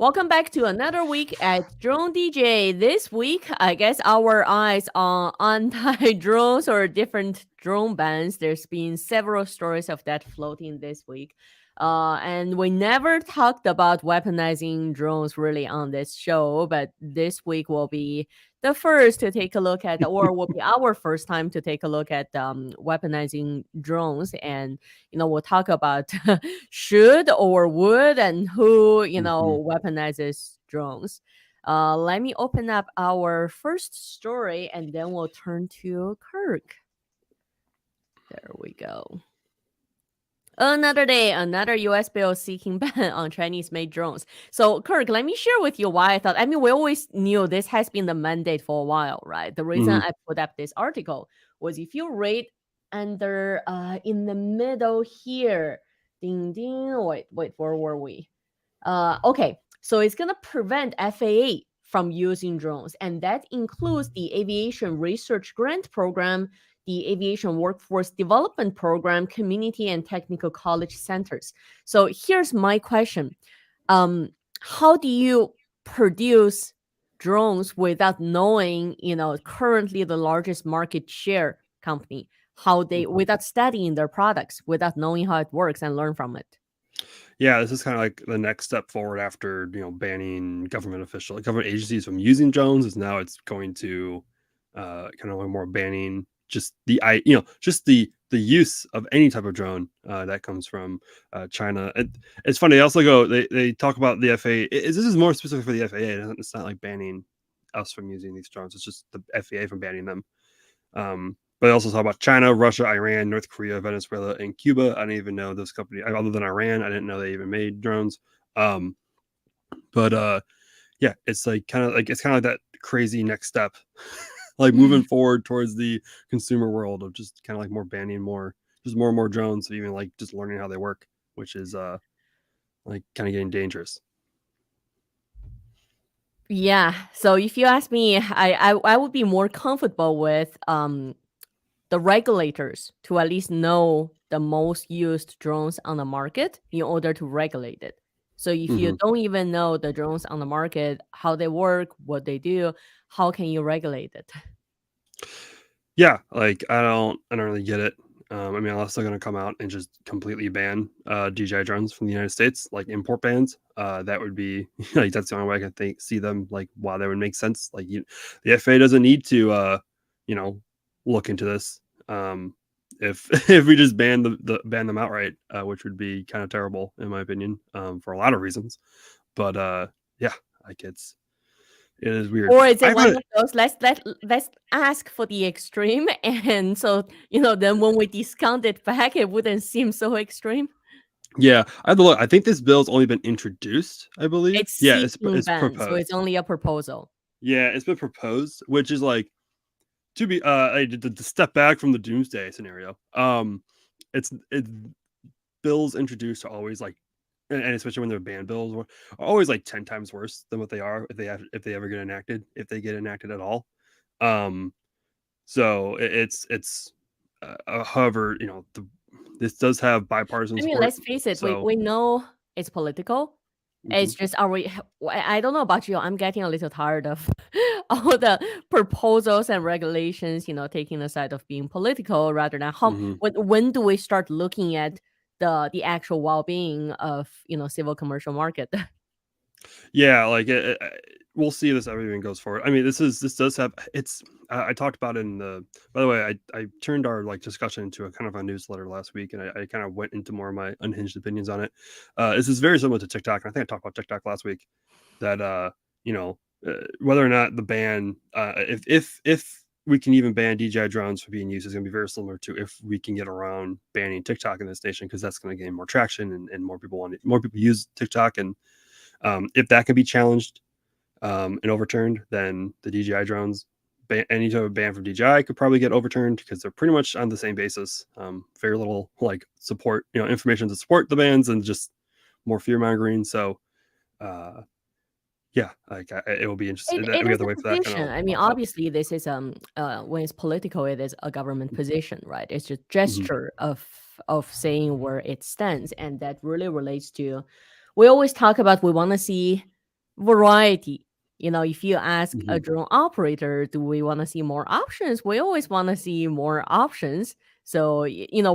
Welcome back to another week at DroneDJ. This week, I guess our eyes on anti-drones or different drone bans. There's been several stories of that floating this week. And we never talked about weaponizing drones really on this show, but this week will be the first to take a look at, or will be our first time to take a look at weaponizing drones. And, we'll talk about should or would and who, Mhm. weaponizes drones. Let me open up our first story and then we'll turn to Kirk. There we go. Another day, another US bill seeking ban on Chinese made drones. So, Kirk, let me share with you why I thought. I mean, we always knew this has been the mandate for a while, right? The reason Mhm. I put up this article was if you read under in the middle here, ding ding. Wait, where were we? Okay, so it's gonna prevent FAA from using drones, and that includes the Aviation Research Grant Program, the Aviation Workforce Development Program, community and technical college centers. So here's my question: How do you produce drones without knowing, currently the largest market share company? How they Mhm. without studying their products, without knowing how it works and learn from it? Yeah, this is kind of like the next step forward after banning government agencies from using drones. Is now it's going to kind of like more banning just just the use of any type of drone that comes from China. It's funny. They also they talk about the FAA. This is more specific for the FAA. It's not like banning us from using these drones. It's just the FAA from banning them. But I also talk about China, Russia, Iran, North Korea, Venezuela, and Cuba. I didn't even know those companies, other than Iran, I didn't know they even made drones. Um, but yeah, it's kind of like that crazy next step, like moving forward towards the consumer world of just kind of like more banning just more and more drones, even like just learning how they work, which is like kind of getting dangerous. Yeah. So if you ask me, I would be more comfortable with the regulators to at least know the most used drones on the market in order to regulate it. So if you Hmm. don't even know the drones on the market, how they work, what they do, how can you regulate it? Yeah, like I don't really get it. I mean, unless they're going to come out and just completely ban DJI drones from the United States, like import bans, that would be like that's the only way I can see them like why that would make sense. Like the FAA doesn't need to you know look into this. If if we just ban them outright, which would be kind of terrible in my opinion, for a lot of reasons. But yeah, like it is weird. Or is it I one find of those let's ask for the extreme and so then when we discount it back it wouldn't seem so extreme? Yeah, I have to look. I think this bill's only been introduced, I believe. It's Yeah, seeking it's ban, so it's proposed. only a proposal. Yeah, it's been proposed, which is like to be to step back from the doomsday scenario. It's bills introduced are always like and especially when they're ban bills are always like 10 times worse than what they are if they ever get enacted, if they get enacted at all. Um so it's however, this does have bipartisan I mean, support. let's face it, we So, we know it's political. mhm, It's just are we I don't know about you, I'm getting a little tired of all the proposals and regulations, taking the side of being political rather than how mhm. when do we start looking at the actual well-being of, civil commercial market? Yeah, like we'll see this everything goes forward. I mean, this does have it's. I talked about it in the. By the way, I turned our like discussion into a kind of a newsletter last week, and I kind of went into more of my unhinged opinions on it. This is very similar to TikTok, and I think I talked about TikTok last week. That you know, whether or not the ban, if we can even ban DJI drones from being used, is going to be very similar to if we can get around banning TikTok in this nation because that's going to gain more traction and more people use TikTok and if that can be challenged and overturned, then the DJI drones, any type of ban from DJI could probably get overturned because they're pretty much on the same basis. Very little like support, information to support the bans and just more fear mongering. So, uh, yeah, like it will be interesting. It We have is to a wait for that kind position. of I mean, pop up. obviously, this is when it's political, it is a government position, right? It's just Mm-hmm. gesture of saying where it stands, and that really relates to. We always talk about we want to see variety. If you ask a Mhm. drone operator, do we want to see more options? We always want to see more options. So,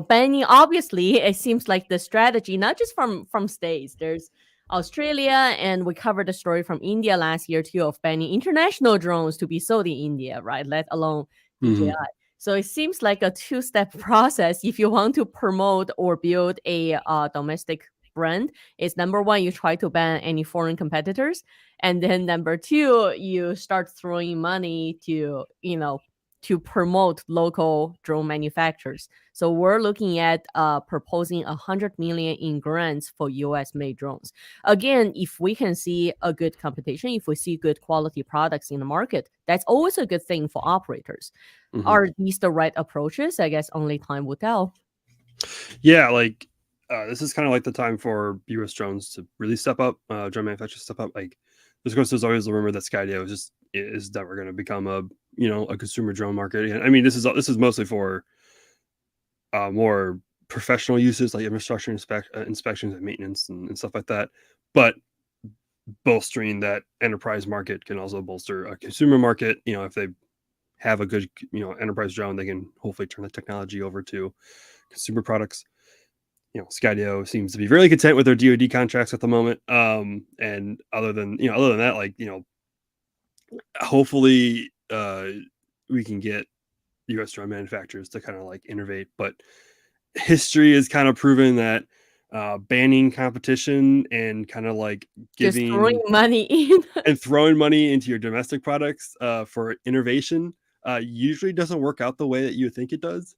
banning, obviously, it seems like the strategy, not just from states. There's Australia, and we covered the story from India last year too of banning international drones to be sold in India, right? Let alone DJI. Mhm. So it seems like a two-step process if you want to promote or build a domestic brand. Is number one, you try to ban any foreign competitors, and then number two, you start throwing money to promote local drone manufacturers. So we're looking at proposing 100 million in grants for US made drones. Again, if we can see a good competition, if we see good quality products in the market, that's always a good thing for operators. Mhm. Are these the right approaches? I guess only time will tell. Yeah, like this is kind of like the time for U.S. drones to really step up, drone manufacturers step up. Like, of course, there's always the rumor that Skydio is never going to become a consumer drone market. And I mean, this is mostly for more professional uses like infrastructure inspections and maintenance and stuff like that. But bolstering that enterprise market can also bolster a consumer market. If they have a good enterprise drone, they can hopefully turn the technology over to consumer products. Skydio seems to be really content with their DoD contracts at the moment. And other than that, like hopefully we can get U.S. drone manufacturers to kind of like innovate. But history has kind of proven that banning competition and kind of like Just throwing giving money in. and throwing money into your domestic products for innovation usually doesn't work out the way that you think it does.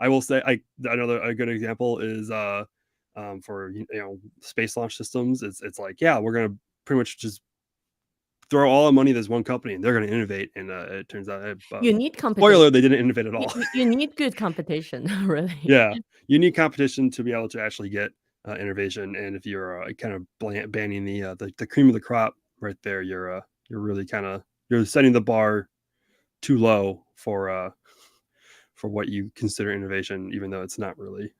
I will say, another a good example is for space launch systems. It's like, yeah, we're gonna pretty much just throw all the money at this one company, and they're gonna innovate. And it turns out, You need competition. spoiler, they didn't innovate at You, all. you you need good competition, really. Yeah, you need competition to be able to actually get innovation. And if you're kind of banning the cream of the crop right there, you're really kind of you're setting the bar too low for what you consider innovation, even though it's not really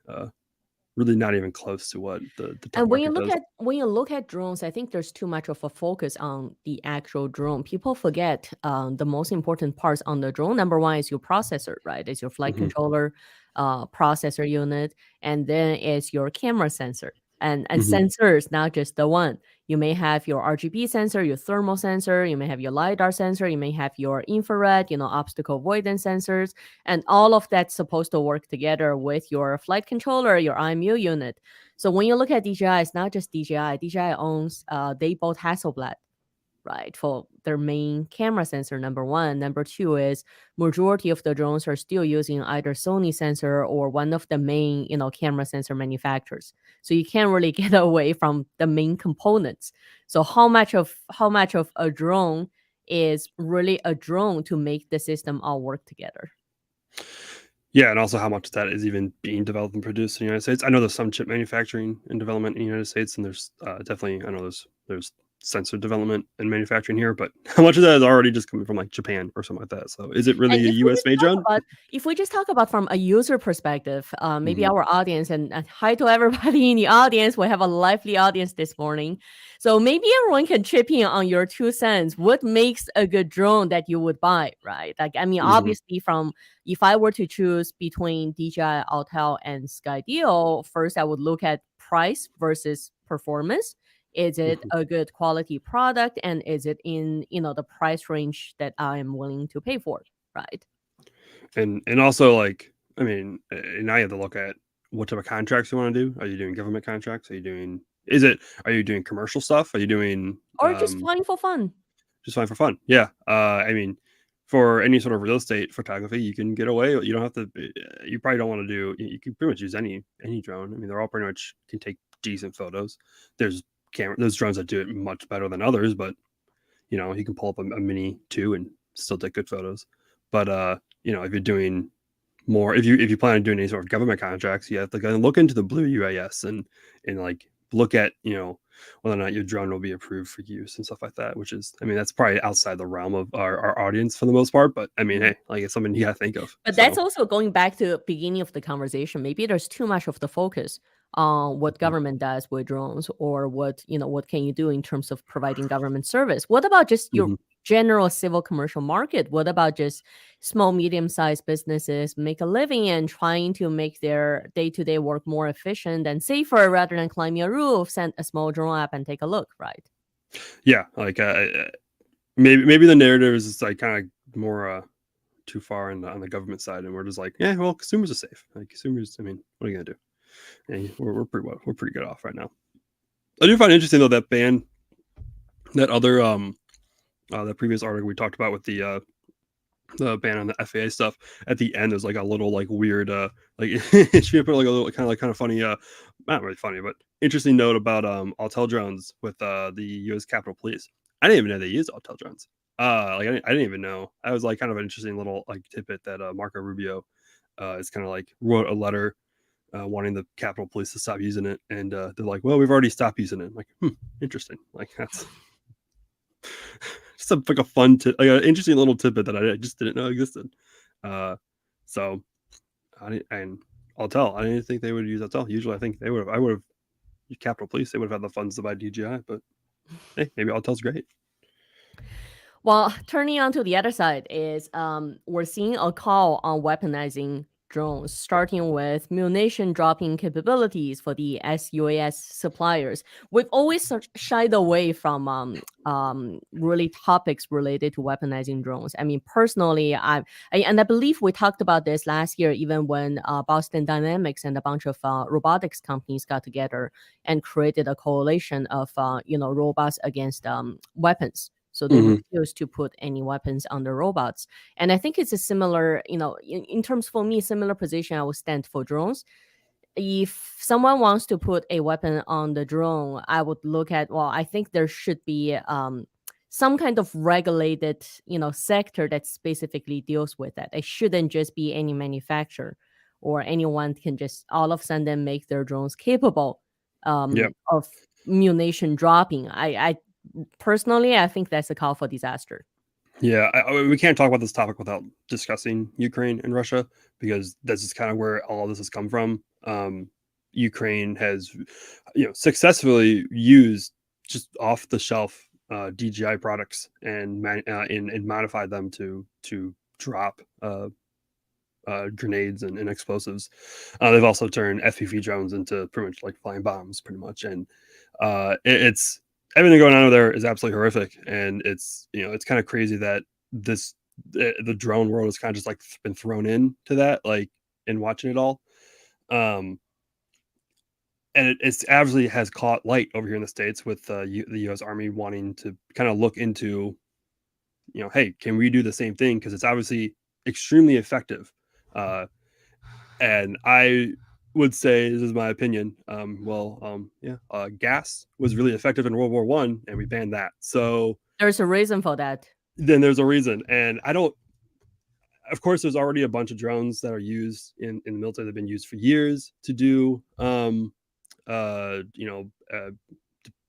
not even close to what the tech And when you market look does. at when you look at drones, I think there's too much of a focus on the actual drone. People forget the most important parts on the drone. Number one is your processor, right? It's your flight Hmm. controller, processor unit, and then it's your camera sensor. And Hmm. sensors, not just the one. You may have your RGB sensor, your thermal sensor, you may have your LiDAR sensor, you may have your infrared, obstacle avoidance sensors, and all of that's supposed to work together with your flight controller, your IMU unit. So when you look at DJI, it's not just DJI. DJI owns, they bought Hasselblad, right, for their main camera sensor, number one. Number two is majority of the drones are still using either Sony sensor or one of the main, camera sensor manufacturers. So you can't really get away from the main components. So how much of a drone is really a drone to make the system all work together? Yeah, and also how much of that is even being developed and produced in the United States. I know there's some chip manufacturing and development in the United States, and there's definitely I know there's sensor development and manufacturing here, but how much of that is already just coming from like Japan or something like that? So is it And really a U.S. made drone? if we just talk about from a user perspective, maybe Hmm. our audience, and hi to everybody in the audience. We have a lively audience this morning, so maybe everyone can chip in on your 2 cents. What makes a good drone that you would buy, right? Like, I mean, Hmm. obviously, from if I were to choose between DJI, Autel, and Skydio, first I would look at price versus performance. Is it Hmm. a good quality product, and is it in the price range that I am willing to pay for? Right. And also like I mean, now you have to look at what type of contracts you want to do. Are you doing government contracts? Are you doing commercial stuff? Are you doing Or just flying for fun. just fine for fun? Yeah. I mean, for any sort of real estate photography, you can get away. You don't have to. You probably don't want to do. You can pretty much use any drone. I mean, they're all pretty much can take decent photos. There's drones that do it much better than others, but you can pull up a Mini 2 and still take good photos. But if you're doing more, if you plan on doing any sort of government contracts, you have to go and look into the Blue UAS and like look at whether or not your drone will be approved for use and stuff like that. Which is, I mean, that's probably outside the realm of our audience for the most part. But I mean, hey, like it's something you gotta think of. But that's So also going back to the beginning of the conversation. Maybe there's too much of the focus on what government does with drones, or what can you do in terms of providing government service. What about just your general civil commercial market? What about just small, medium-sized businesses make a living and trying to make their day-to-day work more efficient and safer, rather than climbing a roof, send a small drone app and take a look, right? Yeah, like maybe the narrative is like kind of more too far on the government side, and we're just like, yeah, well, consumers are safe. Like consumers, I mean, what are you gonna do? And we're pretty good off right now. I do find it interesting though that ban, that other the previous article we talked about with the ban on the FAA stuff. At the end, there's like a little like weird like she put like a little kind of funny not really funny but interesting note about Autel drones with the U.S. Capitol Police. I didn't even know they used Autel drones. Like I didn't even know. That was like kind of an interesting little like tidbit that Marco Rubio is kind of like wrote a letter wanting the Capitol Police to stop using it, and they're like, well, we've already stopped using it. I'm like, interesting. Like that's just like a fun, like an interesting little tidbit that I just didn't know existed. So, and Autel, I didn't think they would use Autel. Usually, I think I would have Capitol Police. They would have had the funds to buy DJI, but hey, maybe Autel's great. Well, turning on to the other side is we're seeing a call on weaponizing drones, starting with munition dropping capabilities for the SUAS suppliers. We've always shied away from really topics related to weaponizing drones. I mean, personally, I believe we talked about this last year, even when Boston Dynamics and a bunch of robotics companies got together and created a coalition of robots against weapons. So they refuse to put any weapons on the robots. And I think it's a similar, in terms for me, similar position I would stand for drones. If someone wants to put a weapon on the drone, I would look at, well, I think there should be some kind of regulated, sector that specifically deals with that. It shouldn't just be any manufacturer or anyone can just all of a sudden make their drones capable of munition dropping. I personally, I think that's a call for disaster. Yeah, we can't talk about this topic without discussing Ukraine and Russia, because this is kind of where all of this has come from. Ukraine has, successfully used just off the shelf DJI products and modified them to drop grenades and explosives. They've also turned FPV drones into pretty much like flying bombs, pretty much, and it's everything going on over there is absolutely horrific. And it's kind of crazy that the drone world has kind of just like been thrown into that, like, in watching it all. And it's absolutely has caught light over here in the States with the U.S. Army wanting to kind of look into, hey, can we do the same thing? Because it's obviously extremely effective. And I would say, this is my opinion, gas was really effective in World War I, and we banned that. So there's a reason for that. Then there's a reason. And of course, there's already a bunch of drones that are used in the military that have been used for years to do, pretty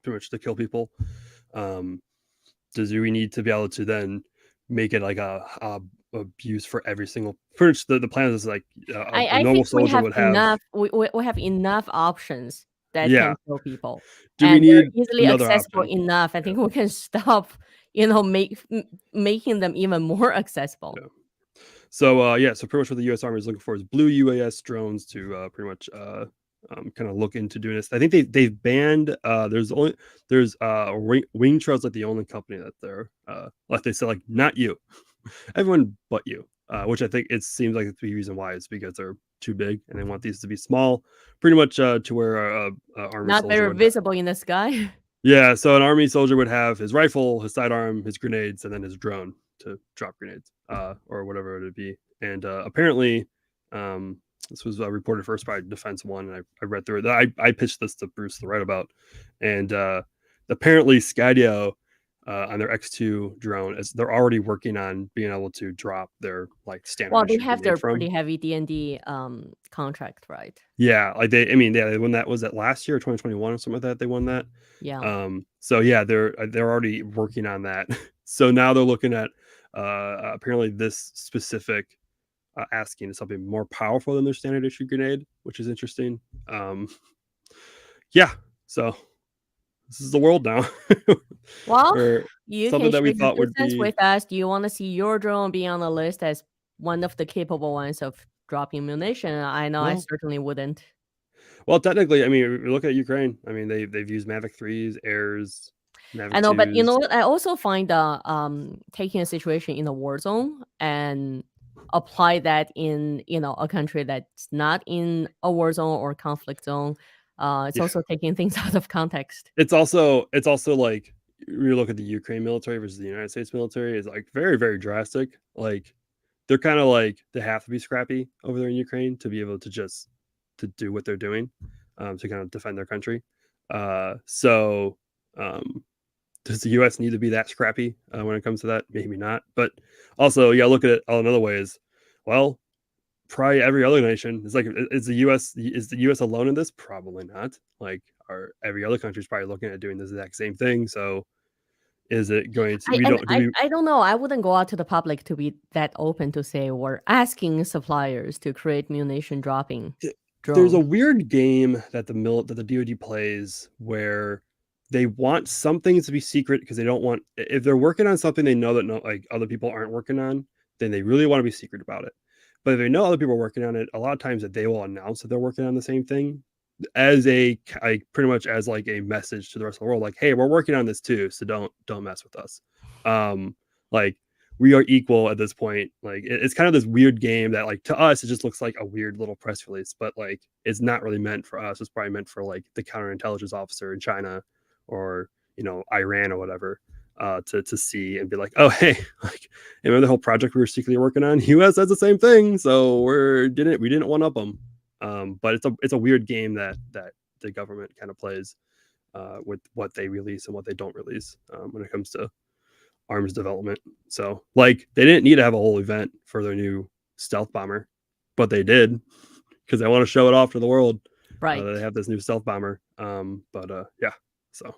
much to kill people. Do we need to be able to then make it like a use for every single? Pretty much the plan is like a normal soldier would have. We have enough options that can kill people. Do we need easily accessible enough? I think we can stop, making them even more accessible. Yeah. So so pretty much what the U.S. Army is looking for is blue UAS drones to pretty much kind of look into doing this. I think they've banned. There's Wing Trail's like the only company that they're like they said, like, not you, everyone but you. Which I think it seems like the reason why is because they're too big and they want these to be small, pretty much to where army not very visible in the sky. Yeah, so an army soldier would have his rifle, his sidearm, his grenades, and then his drone to drop grenades, or whatever it would be. And apparently, this was reported first by Defense One, and I read through it. I pitched this to Bruce to write about, and apparently Skydio on their X2 drone, they're already working on being able to drop their like standard. Well, they have their pretty heavy D&D contract, right? Yeah, like they won that. Was that last year or 2021 or something like that? They won that. Yeah. So yeah, they're already working on that. So now they're looking at apparently this specific asking is something more powerful than their standard issue grenade, which is interesting. Yeah. So this is the world now. Well, Or you something can that we share your thought 2 would cents be with us. Do you wanna see your drone be on the list as one of the capable ones of dropping munition? I know I well. certainly wouldn't. Well, technically, I mean, we look at Ukraine. I mean, they've used Mavic 3s, Airs, I Mavic know, but you know 2s. what? I also find taking a situation in a war zone and apply that in, a country that's not in a war zone or conflict zone, it's Yeah. also taking things out of context. It's also like you look at the Ukraine military versus the United States military is like very, very drastic. Like they're kind of like they have to be scrappy over there in Ukraine to be able to just to do what they're doing, to kind of defend their country. So um, does the U.S. need to be that scrappy when it comes to that? Maybe not. But also, yeah, look at it another way is, well, probably every other nation is like, is the U.S. alone in this? Probably not. Like, are every other country is probably looking at doing the exact same thing. So, is it going to? I We and don't do I we? I don't know, I wouldn't go out to the public to be that open to say we're asking suppliers to create munition dropping There's a drones. weird game that the DoD plays where they want some things to be secret because they don't want if they're working on something they know that no like other people aren't working on, then they really want to be secret about it. But if they know other people are working on it, a lot of times that they will announce that they're working on the same thing as a like pretty much as like a message to the rest of the world, like, hey, we're working on this too, so don't mess with us. Like we are equal at this point. Like it's kind of this weird game that like to us it just looks like a weird little press release, but like it's not really meant for us. It's probably meant for like the counterintelligence officer in China or Iran or whatever, to see and be like, oh hey, like remember the whole project we were secretly working on? US does the same thing, so we didn't one up them. But it's a weird game that the government kind of plays with what they release and what they don't release when it comes to arms development. So like they didn't need to have a whole event for their new stealth bomber, but they did because they want to show it off to the world. That they Right. have this new stealth bomber. But yeah, so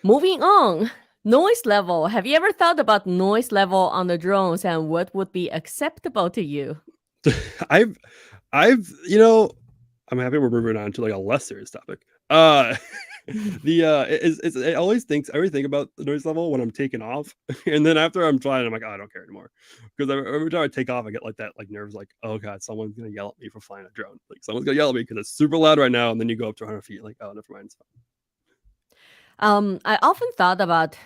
Moving on, noise level. Have you ever thought about noise level on the drones and what would be acceptable to you? I've I'm happy we're moving on to like a less serious topic. Uh it always thinks everything about the noise level when I'm taking off, and then after I'm flying, I'm like, oh, I don't care anymore, because every time I take off, I get like that like nerves, like, oh god, someone's gonna yell at me for flying a drone, like someone's gonna yell at me because it's super loud right now, and then you go up to 100 feet, like, oh, never mind, it's fine. I often thought about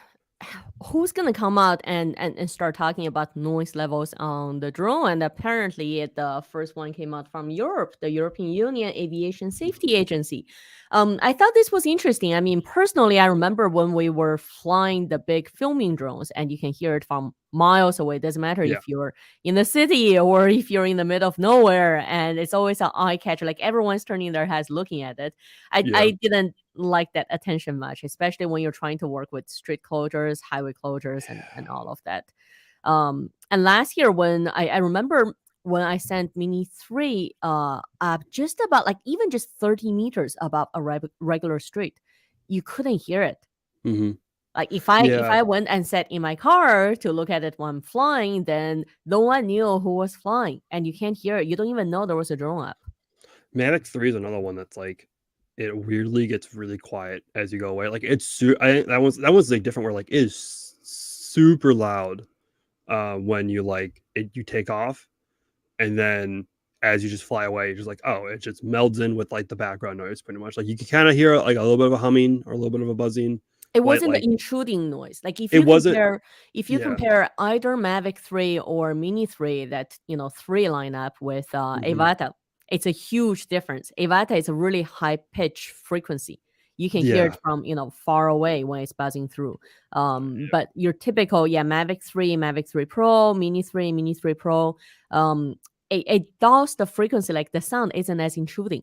who's gonna come out and start talking about noise levels on the drone, and apparently the first one came out from Europe, the European Union Aviation Safety Agency. I thought this was interesting. I mean, personally, I remember when we were flying the big filming drones, and you can hear it from miles away. It doesn't matter Yeah, if you're in the city or if you're in the middle of nowhere, and it's always an eye catcher. Like everyone's turning their heads looking at it. I yeah. didn't like that attention much, especially when you're trying to work with street closures, highway closures, and all of that. And last year when I remember when I sent Mini 3 up just about like even just 30 meters above a regular street, you couldn't hear it. Hmm. Like if Yeah, I went and sat in my car to look at it when I'm flying, then no one knew who was flying, and you can't hear it. You don't even know there was a drone up. Mavic 3 is another one that's like it weirdly gets really quiet as you go away, like that was like different where like it is super loud when you like it you take off, and then as you just fly away, you're just like, oh, it just melds in with like the background noise pretty much. Like you can kind of hear like a little bit of a humming or a little bit of a buzzing, It but wasn't the like intruding noise. Like it wasn't. if you Yeah. compare either Mavic 3 or Mini 3 that, 3 lineup with Hmm. Avata, it's a huge difference. Avata is a really high pitch frequency. You can hear it Yeah. from, far away when it's buzzing through. But your typical, yeah, Mavic 3, Mavic 3 Pro, Mini 3, Mini 3 Pro, it dulls the frequency, like the sound isn't as intruding.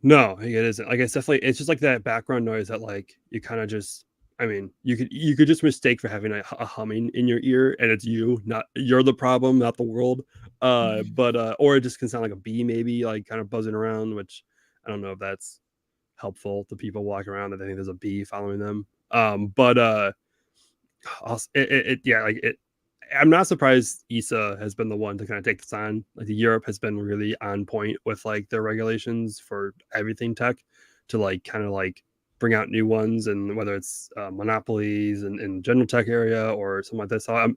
No, it isn't. Like it's definitely it's just like that background noise that like you kind of just. I mean, you could just mistake for having a humming in your ear, and it's you, not you're the problem, not the world. But or it just can sound like a bee, maybe like kind of buzzing around, which I don't know if that's helpful to people walking around that they think there's a bee following them. But also, yeah, like I'm not surprised ESA has been the one to kind of take this on. Like Europe has been really on point with like their regulations for everything tech to like kind of like bring out new ones, and whether it's monopolies and general tech area or something like that. So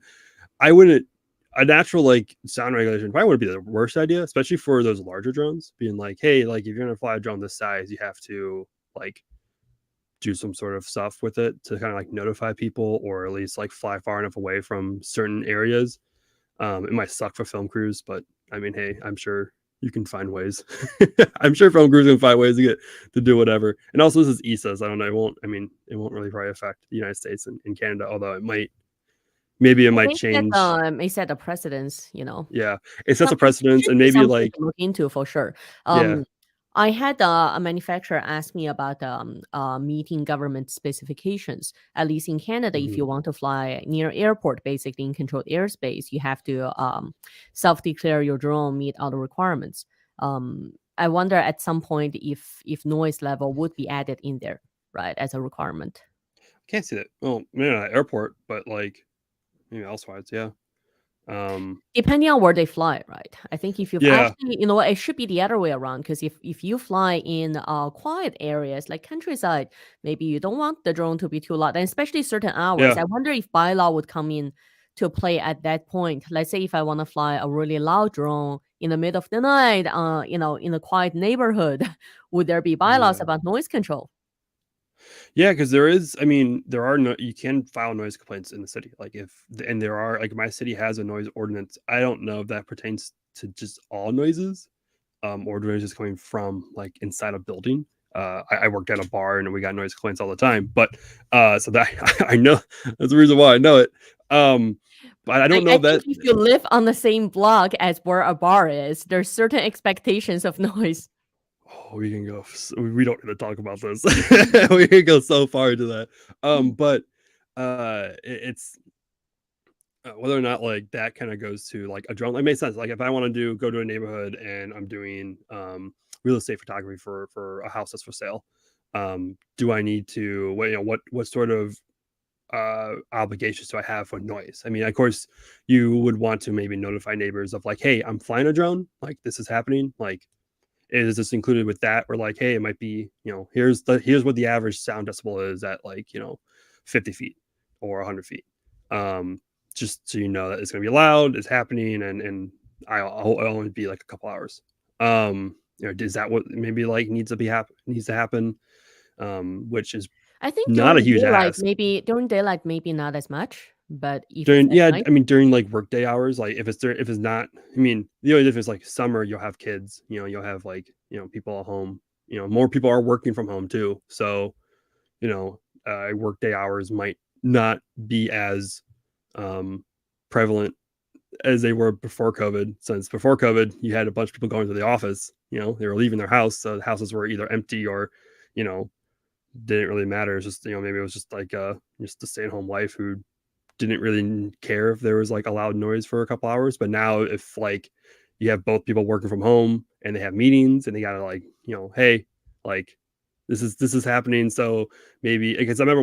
I wouldn't a natural like sound regulation probably wouldn't be the worst idea, especially for those larger drones. Being like, hey, like if you're gonna fly a drone this size, you have to like do some sort of stuff with it to kind of like notify people, or at least like fly far enough away from certain areas. It might suck for film crews, but I mean, hey, I'm sure you can find ways. I'm sure film crews can find ways to get to do whatever. And also, this is ESA's. I don't know. It won't. I mean, it won't really probably affect the United States and Canada, although it might. Maybe it Well, might change. they set the precedence, you know. Yeah, it sets a Something precedence, should and be maybe something like to look into for sure. yeah, I had a manufacturer ask me about meeting government specifications. At least in Canada, if mhm. you want to fly near airport, basically in controlled airspace, you have to self-declare your drone meet all the requirements. I wonder at some point if noise level would be added in there, right, as a requirement. Can't see that. Well, maybe not at airport, but like maybe elsewise. Yeah. Um. Depending on where they fly, right? I think if you've Yeah. actually, you know what, it should be the other way around. Because if you fly in quiet areas like countryside, maybe you don't want the drone to be too loud, and especially certain hours. Yeah. I wonder if bylaw would come in to play at that point. Let's say if I want to fly a really loud drone in the middle of the night, in a quiet neighborhood, would there be bylaws Yeah. about noise control? Yeah, because there is. I mean, there are no. You can file noise complaints in the city. Like and there are like my city has a noise ordinance. I don't know if that pertains to just all noises, or noises coming from like inside a building. I worked at a bar and we got noise complaints all the time. But so that I know that's the reason why I know it. But I don't know I if think that. if you live on the same block as where a bar is, there's certain expectations of noise. Oh, we can go. We don't need to talk about this. We can go so far into that. But it's whether or not like that kind of goes to like a drone. It makes sense. Like if I want to go to a neighborhood and I'm doing real estate photography for a house that's for sale, do I need to what sort of obligations do I have for noise? I mean, of course, you would want to maybe notify neighbors of like, hey, I'm flying a drone. Like this is happening. Like is this included with that? Or like, hey, it might be, here's what the average sound decibel is at like, 50 feet or 100 feet. Just so you know that it's going to be loud, it's happening, and I'll only be like a couple hours. Is that what maybe like needs to happen? Which is I think not a huge ask. during daylight, maybe not as much, but if it's During at yeah, night, I mean during like workday hours, like if it's not, I mean the only difference like summer you'll have kids, you'll have like people at home, more people are working from home too, so workday hours might not be as um prevalent as they were before COVID. Since before COVID, you had a bunch of people going to the office, they were leaving their house, so the houses were either empty or you know didn't really matter. It's just maybe it was just like just a stay-at-home wife who didn't really care if there was like a loud noise for a couple hours. But now if like you have both people working from home and they have meetings and they gotta like, hey, like this is happening. So maybe because I remember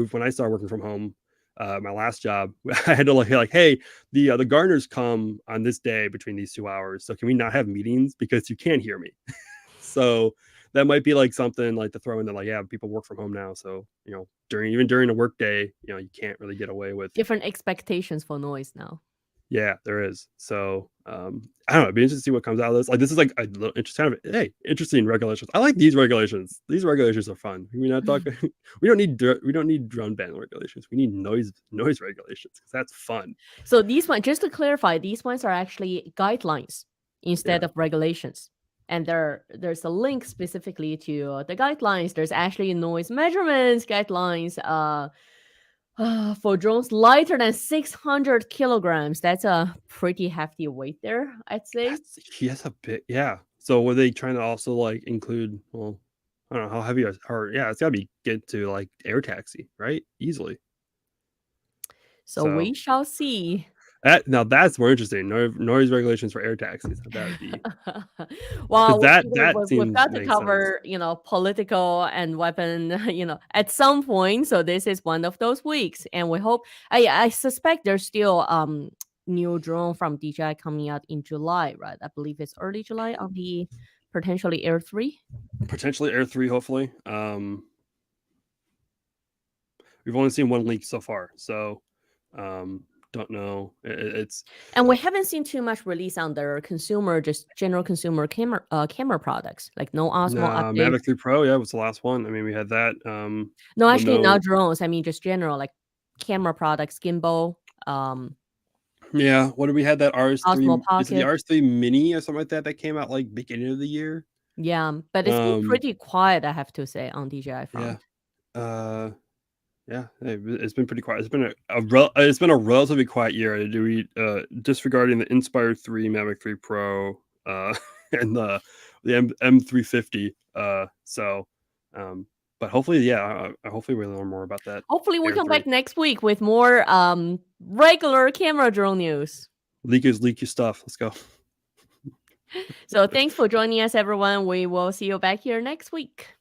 when I started working from home, my last job, I had to like, hey, the gardeners come on this day between these 2 hours. So can we not have meetings because you can't hear me? So that might be like something like to throw in that like, yeah, people work from home now, so during a work day, you can't really get away with. different expectations for noise now. Yeah, there is. So I don't know, it'd be interesting to see what comes out of this. Like this is like a little interesting kind of, hey, interesting regulations. I like these regulations. These regulations are fun. We not talk we don't need drone ban regulations. We need noise regulations because that's fun. So these ones, just to clarify, these ones are actually guidelines instead Yeah. of regulations. And there's a link specifically to the guidelines. There's actually noise measurements guidelines for drones lighter than 600 kilograms. That's a pretty hefty weight there, I'd say. That's a bit, yeah. So were they trying to also like include, well, I don't know how heavy or yeah, it's gotta be get to like air taxi, right? Easily. So So we shall see. Now that's more interesting. Noise regulations for air taxis. That would be Well, because that we've seems got to makes sense. cover, political and weapon, at some point. So this is one of those weeks, and we hope. I suspect there's still new drone from DJI coming out in July, right? I believe it's early July on the potentially Air 3. Potentially Air 3, hopefully. We've only seen one leak so far, so don't know. It's And we haven't seen too much release on their consumer, just general consumer camera products, like no Osmo update. Mavic 3 Pro, yeah, was the last one. I mean, we had that. No, But actually, not no, drones. I mean, just general like camera products, gimbal, yeah. What did we had that Osmo RS3? Is it the Pocket. RS3 Mini or something like that that came out like beginning of the year? Yeah, but it's been Um, pretty quiet, I have to say, on DJI yeah. front. Yeah, it's been pretty quiet. It's been it's been a relatively quiet year. Do we disregarding the Inspire 3, Mavic 3 Pro, and the M350. So, but hopefully, yeah, hopefully we learn more about that Hopefully, we Air come 3. back next week with more regular camera drone news. Leaky stuff. Let's go. So thanks for joining us, everyone. We will see you back here next week.